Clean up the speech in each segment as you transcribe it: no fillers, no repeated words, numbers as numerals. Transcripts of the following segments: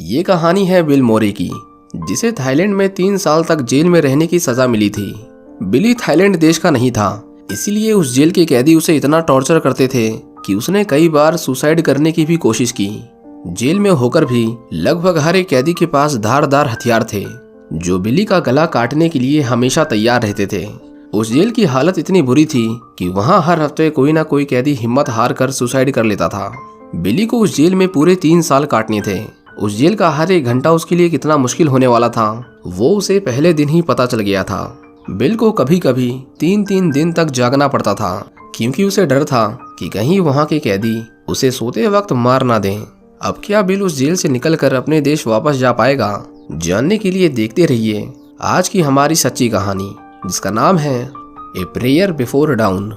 ये कहानी है बिल मोरे की, जिसे थाईलैंड में 3 साल तक जेल में रहने की सजा मिली थी। बिली थाईलैंड देश का नहीं था, इसीलिए उस जेल के कैदी उसे इतना टॉर्चर करते थे कि उसने कई बार सुसाइड करने की भी कोशिश की। जेल में होकर भी लगभग हर एक कैदी के पास धारदार हथियार थे, जो बिली का गला काटने के लिए हमेशा तैयार रहते थे। उस जेल की हालत इतनी बुरी थी कि वहाँ हर हफ्ते कोई ना कोई कैदी हिम्मत हार कर सुसाइड कर लेता था। बिली को उस जेल में पूरे 3 साल काटने थे। उस जेल का हर एक घंटा उसके लिए कितना मुश्किल होने वाला था, वो उसे पहले दिन ही पता चल गया था। बिल को कभी कभी 3-3 दिन तक जागना पड़ता था, क्योंकि उसे डर था कि कहीं वहाँ के कैदी उसे सोते वक्त मार ना दें। अब क्या बिल उस जेल से निकलकर अपने देश वापस जा पाएगा? जानने के लिए देखते रहिए आज की हमारी सच्ची कहानी, जिसका नाम है a prayer before down.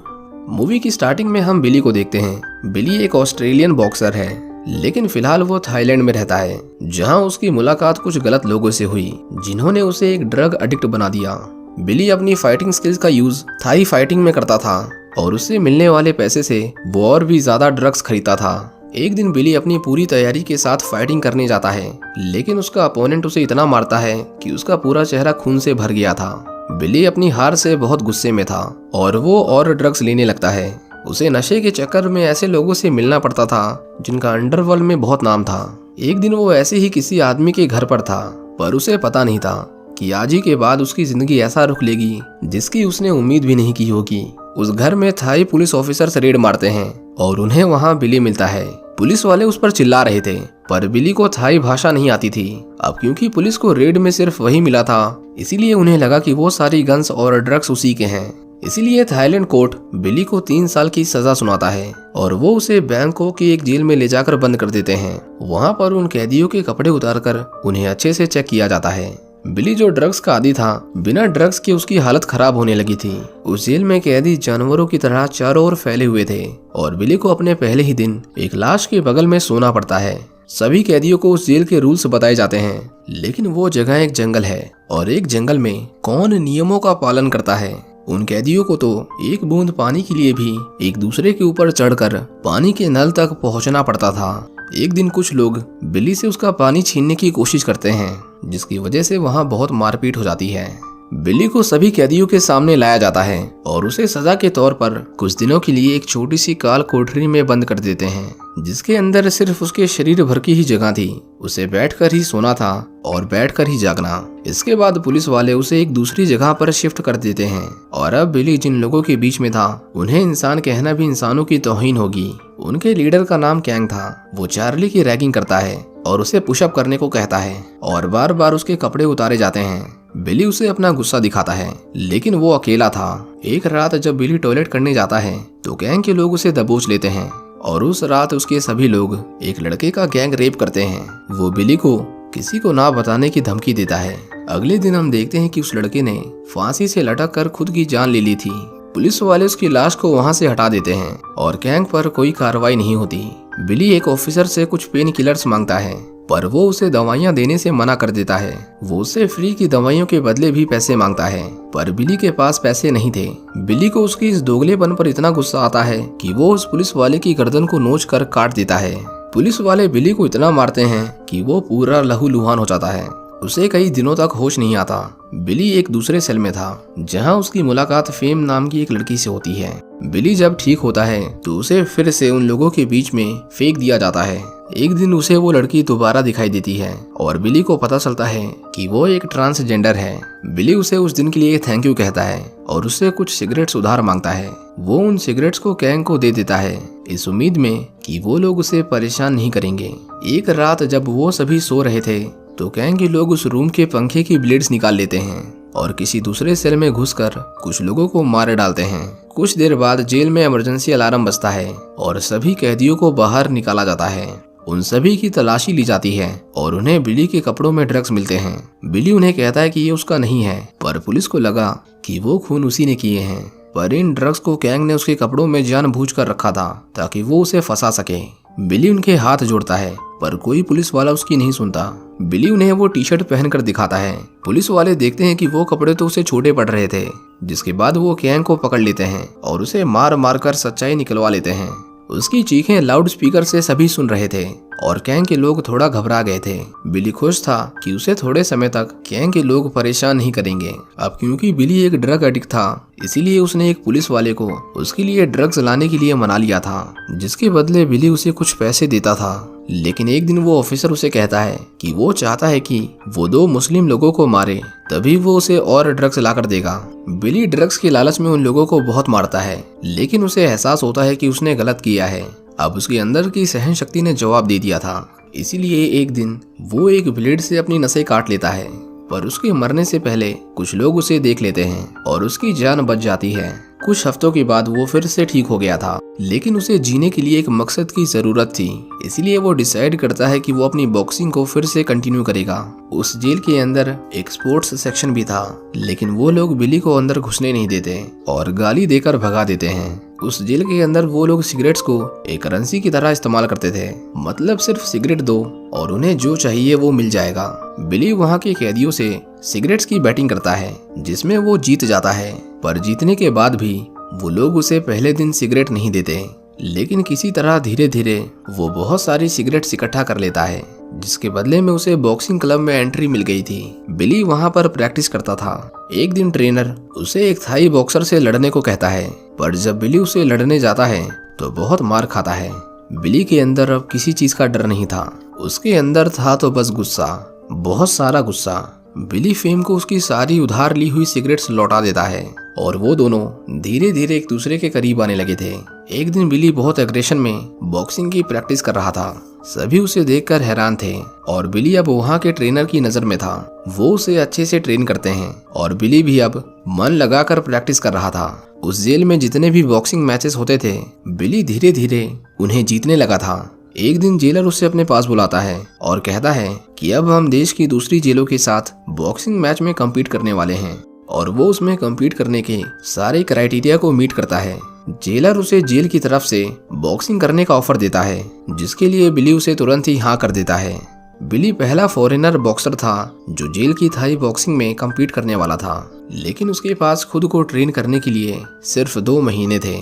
Movie की स्टार्टिंग में हम बिली को देखते हैं। बिली एक ऑस्ट्रेलियन बॉक्सर है, लेकिन फिलहाल वो थाईलैंड में रहता है, जहां उसकी मुलाकात कुछ गलत लोगों से हुई, जिन्होंने उसे एक ड्रग एडिक्ट बना दिया। बिली अपनी फाइटिंग स्किल्स का यूज थाई फाइटिंग में करता था और उससे मिलने वाले पैसे से वो और भी ज्यादा ड्रग्स खरीदता था। एक दिन बिली अपनी पूरी तैयारी के साथ फाइटिंग करने जाता है, लेकिन उसका अपोनेंट उसे इतना मारता है कि उसका पूरा चेहरा खून से भर गया था। बिली अपनी हार से बहुत गुस्से में था और वो और ड्रग्स लेने लगता है। उसे नशे के चक्कर में ऐसे लोगों से मिलना पड़ता था जिनका अंडरवर्ल्ड में बहुत नाम था। एक दिन वो ऐसे ही किसी आदमी के घर पर था, पर उसे पता नहीं था कि आज ही के बाद उसकी जिंदगी ऐसा रुख लेगी जिसकी उसने उम्मीद भी नहीं की होगी। उस घर में थाई पुलिस ऑफिसर्स रेड मारते हैं और उन्हें वहाँ बिली मिलता है। पुलिस वाले उस पर चिल्ला रहे थे, पर बिली को थाई भाषा नहीं आती थी। अब क्योंकि पुलिस को रेड में सिर्फ वही मिला था, इसीलिए उन्हें लगा कि वो सारी गन्स और ड्रग्स उसी के हैं। इसीलिए थाईलैंड कोर्ट बिली को 3 साल की सजा सुनाता है और वो उसे बैंकॉक की एक जेल में ले जाकर बंद कर देते हैं। वहाँ पर उन कैदियों के कपड़े उतारकर उन्हें अच्छे से चेक किया जाता है। बिली जो ड्रग्स का आदी था, बिना ड्रग्स के उसकी हालत खराब होने लगी थी। उस जेल में कैदी जानवरों की तरह चारों ओर फैले हुए थे और बिली को अपने पहले ही दिन एक लाश के बगल में सोना पड़ता है। सभी कैदियों को उस जेल के रूल्स बताए जाते हैं, लेकिन वो जगह एक जंगल है और एक जंगल में कौन नियमों का पालन करता है? उन कैदियों को तो एक बूंद पानी के लिए भी एक दूसरे के ऊपर चढ़कर पानी के नल तक पहुंचना पड़ता था। एक दिन कुछ लोग बिली से उसका पानी छीनने की कोशिश करते हैं, जिसकी वजह से वहां बहुत मारपीट हो जाती है। बिली को सभी कैदियों के सामने लाया जाता है और उसे सजा के तौर पर कुछ दिनों के लिए एक छोटी सी काल कोठरी में बंद कर देते हैं, जिसके अंदर सिर्फ उसके शरीर भर की ही जगह थी। उसे बैठकर ही सोना था और बैठकर ही जागना। इसके बाद पुलिस वाले उसे एक दूसरी जगह पर शिफ्ट कर देते हैं और अब बिली जिन लोगों के बीच में था, उन्हें इंसान कहना भी इंसानों की तौहीन होगी। उनके लीडर का नाम कैंग था। वो चार्ली की रैगिंग करता है और उसे पुशअप करने को कहता है और बार बार उसके कपड़े उतारे जाते हैं। बिली उसे अपना गुस्सा दिखाता है, लेकिन वो अकेला था। एक रात जब बिली टॉयलेट करने जाता है तो गैंग के लोग उसे दबोच लेते हैं और उस रात उसके सभी लोग एक लड़के का गैंग रेप करते हैं। वो बिली को किसी को ना बताने की धमकी देता है। अगले दिन हम देखते हैं कि उस लड़के ने फांसी से लटक कर खुद की जान ले ली थी। पुलिस वाले उसकी लाश को वहां से हटा देते हैं और गैंग पर कोई कार्रवाई नहीं होती। बिली एक ऑफिसर से कुछ पेन किलर्स मांगता है, पर वो उसे दवाइयां देने से मना कर देता है। वो उससे फ्री की दवाइयों के बदले भी पैसे मांगता है, पर बिली के पास पैसे नहीं थे। बिली को उसकी इस दोगलेपन पर इतना गुस्सा आता है कि वो उस पुलिस वाले की गर्दन को नोच कर काट देता है। पुलिस वाले बिली को इतना मारते हैं कि वो पूरा लहूलुहान हो जाता है। उसे कई दिनों तक होश नहीं आता। बिली एक दूसरे सेल में था, जहां उसकी मुलाकात फेम नाम की एक लड़की से होती है। बिली जब ठीक होता है तो उसे फिर से उन लोगों के बीच में फेंक दिया जाता है। एक दिन उसे वो लड़की दोबारा दिखाई देती है और बिली को पता चलता है कि वो एक ट्रांसजेंडर है। बिली उसे उस दिन के लिए थैंक यू कहता है और उससे कुछ सिगरेट्स उधार मांगता है। वो उन सिगरेट्स को कैंग को दे देता है, इस उम्मीद में कि वो लोग उसे परेशान नहीं करेंगे। एक रात जब वो सभी सो रहे थे तो कैंग के लोग उस रूम के पंखे की ब्लेड्स निकाल लेते हैं और किसी दूसरे सेल में घुसकर कुछ लोगों को मार डालते हैं। कुछ देर बाद जेल में इमरजेंसी अलार्म बजता है और सभी कैदियों को बाहर निकाला जाता है। उन सभी की तलाशी ली जाती है और उन्हें बिली के कपड़ों में ड्रग्स मिलते हैं। बिली उन्हें कहता है कि ये उसका नहीं है, पर पुलिस को लगा कि वो खून उसी ने किए हैं। पर इन ड्रग्स को कैंग ने उसके कपड़ों में जानबूझकर रखा था ताकि वो उसे फंसा सके। बिली उनके हाथ जोड़ता है, पर कोई पुलिस वाला उसकी नहीं सुनता। बिली उन्हें वो टी शर्ट पहनकर दिखाता है। पुलिस वाले देखते हैं कि वो कपड़े तो उसे छोटे पड़ रहे थे, जिसके बाद वो कैंग को पकड़ लेते हैं और उसे मार मार कर सच्चाई निकलवा लेते हैं। उसकी चीखें लाउड स्पीकर से सभी सुन रहे थे और गैंग के लोग थोड़ा घबरा गए थे। बिली खुश था कि उसे थोड़े समय तक गैंग के लोग परेशान नहीं करेंगे। अब क्योंकि बिली एक ड्रग एडिक्ट था, इसीलिए उसने एक पुलिस वाले को उसके लिए ड्रग्स लाने के लिए मना लिया था, जिसके बदले बिली उसे कुछ पैसे देता था। लेकिन एक दिन वो ऑफिसर उसे कहता है कि वो चाहता है कि वो 2 मुस्लिम लोगों को मारे, तभी वो उसे और ड्रग्स लाकर देगा। बिली ड्रग्स के लालच में उन लोगों को बहुत मारता है, लेकिन उसे एहसास होता है कि उसने गलत किया है। अब उसके अंदर की सहन शक्ति ने जवाब दे दिया था, इसीलिए एक दिन वो एक ब्लेड से अपनी नसें काट लेता है। पर उसके मरने से पहले कुछ लोग उसे देख लेते हैं और उसकी जान बच जाती है। कुछ हफ्तों के बाद वो फिर से ठीक हो गया था, लेकिन उसे जीने के लिए एक मकसद की जरूरत थी, इसलिए वो डिसाइड करता है कि वो अपनी बॉक्सिंग को फिर से कंटिन्यू करेगा। उस जेल के अंदर एक स्पोर्ट्स सेक्शन भी था, लेकिन वो लोग बिली को अंदर घुसने नहीं देते और गाली देकर भगा देते हैं। उस जेल के अंदर वो लोग सिगरेट्स को एक करेंसी की तरह इस्तेमाल करते थे, मतलब सिर्फ सिगरेट दो और उन्हें जो चाहिए वो मिल जाएगा। बिली वहाँ के कैदियों से सिगरेट्स की बैटिंग करता है, जिसमें वो जीत जाता है, पर जीतने के बाद भी वो लोग उसे पहले दिन सिगरेट नहीं देते। लेकिन किसी तरह धीरे धीरे वो बहुत सारी सिगरेट्स इकट्ठा कर लेता है, जिसके बदले में उसे बॉक्सिंग क्लब में एंट्री मिल गई थी। बिली वहाँ पर प्रैक्टिस करता था। एक दिन ट्रेनर उसे एक थाई बॉक्सर से लड़ने को कहता है, पर जब बिली उसे लड़ने जाता है तो बहुत मार खाता है। बिली के अंदर अब किसी चीज का डर नहीं था, उसके अंदर था तो बस गुस्सा, बहुत सारा गुस्सा। बिली फेम को उसकी सारी उधार ली हुई सिगरेट्स लौटा देता है और वो दोनों धीरे धीरे एक दूसरे के करीब आने लगे थे। एक दिन बिली बहुत एग्रेशन में बॉक्सिंग की प्रैक्टिस कर रहा था। सभी उसे देखकर हैरान थे और बिली अब वहाँ के ट्रेनर की नजर में था। वो उसे अच्छे से ट्रेन करते हैं और बिली भी अब मन लगाकर प्रैक्टिस कर रहा था। उस जेल में जितने भी बॉक्सिंग मैचेस होते थे, बिली धीरे धीरे उन्हें जीतने लगा था। एक दिन जेलर उसे अपने पास बुलाता है और कहता है कि अब हम देश की दूसरी जेलों के साथ बॉक्सिंग मैच में कम्पीट करने वाले हैं और वो उसमें कम्पीट करने के सारे क्राइटेरिया को मीट करता है। जेलर उसे जेल की तरफ से बॉक्सिंग करने का ऑफर देता है, जिसके लिए बिली उसे तुरंत ही हाँ कर देता है। बिली पहला फॉरेनर बॉक्सर था जो जेल की थाई बॉक्सिंग में कम्पीट करने वाला था, लेकिन उसके पास खुद को ट्रेन करने के लिए सिर्फ 2 महीने थे।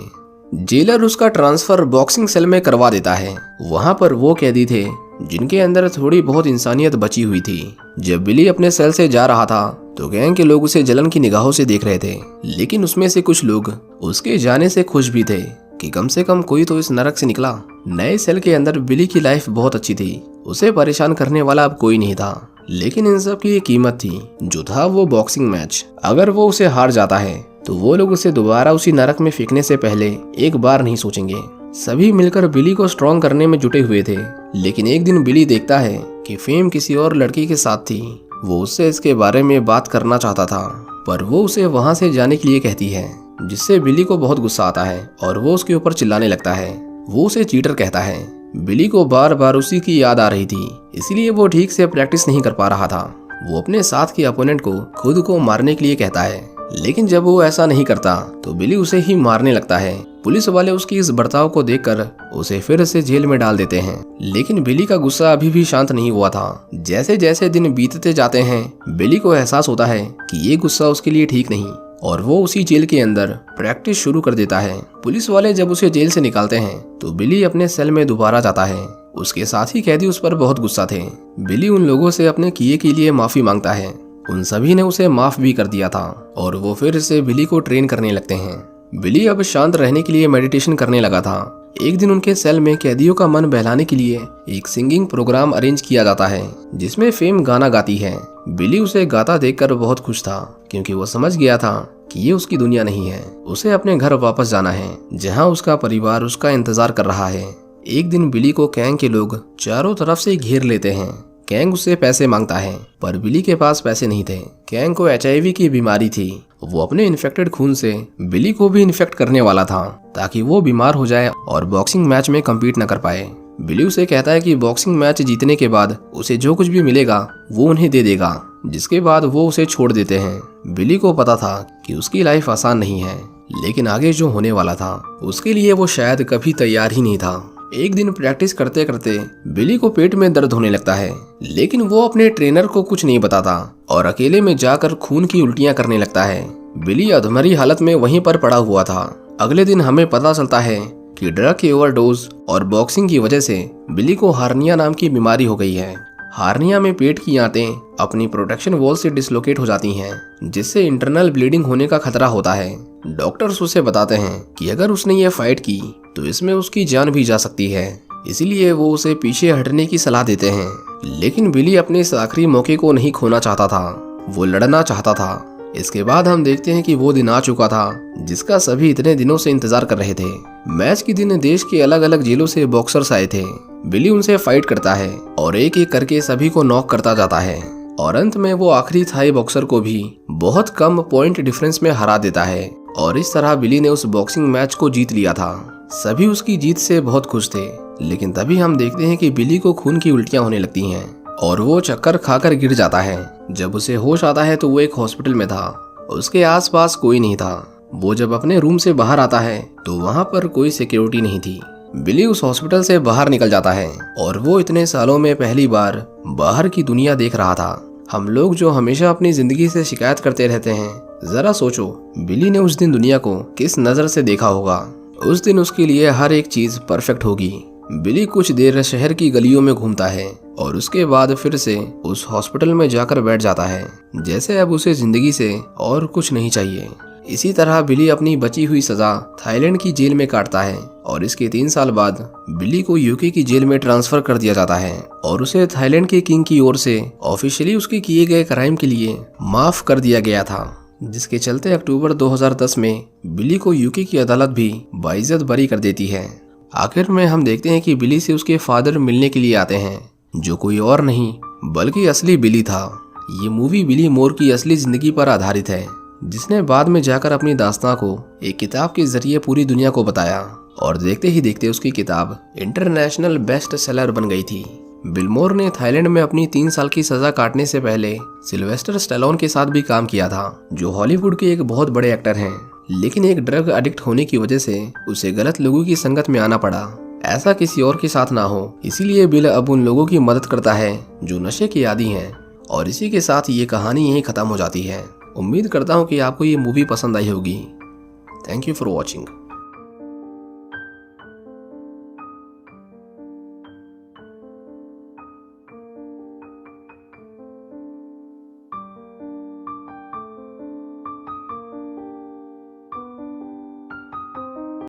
जेलर उसका ट्रांसफर बॉक्सिंग सेल में करवा देता है। वहाँ पर वो कैदी थे जिनके अंदर थोड़ी बहुत इंसानियत बची हुई थी। जब बिली अपने सेल से जा रहा था तो गैंग के लोग उसे जलन की निगाहों से देख रहे थे, लेकिन उसमें से कुछ लोग उसके जाने से खुश भी थे कि कम से कम कोई तो इस नरक से निकला। नए सेल के अंदर बिली की लाइफ बहुत अच्छी थी, उसे परेशान करने वाला अब कोई नहीं था, लेकिन इन सब की एक कीमत थी, जो था वो बॉक्सिंग मैच। अगर वो उसे हार जाता है तो वो लोग उसे दोबारा उसी नरक में फेंकने से पहले एक बार नहीं सोचेंगे। सभी मिलकर बिली को स्ट्रॉन्ग करने में जुटे हुए थे, लेकिन एक दिन बिली देखता है कि फेम किसी और लड़की के साथ थी। वो उससे इसके बारे में बात करना चाहता था, पर वो उसे वहां से जाने के लिए कहती है, जिससे बिली को बहुत गुस्सा आता है और वो उसके ऊपर चिल्लाने लगता है। वो उसे चीटर कहता है। बिली को बार बार उसी की याद आ रही थी, इसलिए वो ठीक से प्रैक्टिस नहीं कर पा रहा था। वो अपने साथ के अपोनेंट को खुद को मारने के लिए कहता है, लेकिन जब वो ऐसा नहीं करता तो बिली उसे ही मारने लगता है। पुलिस वाले उसकी इस बर्ताव को देखकर उसे फिर से जेल में डाल देते हैं, लेकिन बिली का गुस्सा अभी भी शांत नहीं हुआ था। जैसे जैसे दिन बीतते जाते हैं, बिली को एहसास होता है कि ये गुस्सा उसके लिए ठीक नहीं और वो उसी जेल के अंदर प्रैक्टिस शुरू कर देता है। पुलिस वाले जब उसे जेल से निकालते हैं तो बिली अपने सेल में दोबारा जाता है। उसके साथी कैदी उस पर बहुत गुस्सा थे। बिली उन लोगों से अपने किए के लिए माफी मांगता है। उन सभी ने उसे माफ भी कर दिया था और वो फिर से बिली को ट्रेन करने लगते हैं। बिली अब शांत रहने के लिए मेडिटेशन करने लगा था। एक दिन उनके सेल में कैदियों का मन बहलाने के लिए एक सिंगिंग प्रोग्राम अरेंज किया जाता है, जिसमें फेम गाना गाती है। बिली उसे गाता देखकर बहुत खुश था, क्योंकि वो समझ गया था कि ये उसकी दुनिया नहीं है। उसे अपने घर वापस जाना है, जहाँ उसका परिवार उसका इंतजार कर रहा है। एक दिन बिली को गैंग के लोग चारों तरफ से घेर लेते हैं। गैंग उससे पैसे मांगता है, पर बिली के पास पैसे नहीं थे। गैंग को HIV की बीमारी थी। वो अपने इन्फेक्टेड खून से बिली को भी इन्फेक्ट करने वाला था, ताकि वो बीमार हो जाए और बॉक्सिंग मैच में कम्पीट न कर पाए। बिली उसे कहता है कि बॉक्सिंग मैच जीतने के बाद उसे जो कुछ भी मिलेगा वो उन्हें दे देगा, जिसके बाद वो उसे छोड़ देते हैं। बिली को पता था कि उसकी लाइफ आसान नहीं है, लेकिन आगे जो होने वाला था उसके लिए वो शायद कभी तैयार ही नहीं था। एक दिन प्रैक्टिस करते करते बिली को पेट में दर्द होने लगता है, लेकिन वो अपने ट्रेनर को कुछ नहीं बताता और अकेले में जाकर खून की उल्टियां करने लगता है। बिली अधमरी हालत में वहीं पर पड़ा हुआ था। अगले दिन हमें पता चलता है कि ड्रग की ओवरडोज और बॉक्सिंग की वजह से बिली को हार्निया नाम की बीमारी हो गई है। हार्निया में पेट की आंतें अपनी प्रोटेक्शन वॉल से डिसलोकेट हो जाती हैं, जिससे इंटरनल ब्लीडिंग होने का खतरा होता है। डॉक्टर्स उसे बताते हैं कि अगर उसने ये फाइट की तो इसमें उसकी जान भी जा सकती है, इसीलिए वो उसे पीछे हटने की सलाह देते हैं। लेकिन बिली अपने इस आखिरी मौके को नहीं खोना चाहता था, वो लड़ना चाहता था। इसके बाद हम देखते हैं कि वो दिन आ चुका था जिसका सभी इतने दिनों से इंतजार कर रहे थे। मैच के दिन देश के अलग अलग जेलों से बॉक्सर्स आए थे। बिली उनसे फाइट करता है और एक एक करके सभी को नॉक करता जाता है और अंत में वो आखिरी थाई बॉक्सर को भी बहुत कम पॉइंट डिफरेंस में हरा देता है और इस तरह बिली ने उस बॉक्सिंग मैच को जीत लिया था। सभी उसकी जीत से बहुत खुश थे, लेकिन तभी हम देखते हैं कि बिली को खून की उल्टियां होने लगती हैं और वो चक्कर खाकर गिर जाता है। जब उसे होश आता है तो वो एक हॉस्पिटल में था, उसके आसपास कोई नहीं था। वो जब अपने रूम से बाहर आता है तो वहाँ पर कोई सिक्योरिटी नहीं थी। बिली उस हॉस्पिटल से बाहर निकल जाता है और वो इतने सालों में पहली बार बाहर की दुनिया देख रहा था। हम लोग जो हमेशा अपनी जिंदगी से शिकायत करते रहते हैं, जरा सोचो बिली ने उस दिन दुनिया को किस नजर से देखा होगा। उस दिन उसके लिए हर एक चीज परफेक्ट होगी। बिली कुछ देर शहर की गलियों में घूमता है और उसके बाद फिर से उस हॉस्पिटल में जाकर बैठ जाता है, जैसे अब उसे जिंदगी से और कुछ नहीं चाहिए। इसी तरह बिली अपनी बची हुई सजा थाईलैंड की जेल में काटता है और इसके 3 साल बाद बिली को यूके की जेल में ट्रांसफर कर दिया जाता है और उसे थाईलैंड के किंग की ओर से ऑफिशियली उसके किए गए क्राइम के लिए माफ कर दिया गया था, जिसके चलते अक्टूबर 2010 में बिली को यूके की अदालत भी बाइज्जत बरी कर देती है। आखिर में हम देखते हैं कि बिली से उसके फादर मिलने के लिए आते हैं, जो कोई और नहीं बल्कि असली बिली था। ये मूवी बिली मोर की असली जिंदगी पर आधारित है, जिसने बाद में जाकर अपनी दास्तां को एक किताब के जरिए पूरी दुनिया को बताया और देखते ही देखते उसकी किताब इंटरनेशनल बेस्ट सेलर बन गई थी। बिल मोर ने थाईलैंड में अपनी 3 साल की सजा काटने से पहले सिल्वेस्टर स्टैलोन के साथ भी काम किया था, जो हॉलीवुड के एक बहुत बड़े एक्टर हैं। लेकिन एक ड्रग एडिक्ट होने की वजह से उसे गलत लोगों की संगत में आना पड़ा। ऐसा किसी और के साथ ना हो, इसीलिए बिल अब उन लोगों की मदद करता है जो नशे के आदी हैं। और इसी के साथ ये कहानी यहीं खत्म हो जाती है। उम्मीद करता हूँ कि आपको ये मूवी पसंद आई होगी। Thank you for watching.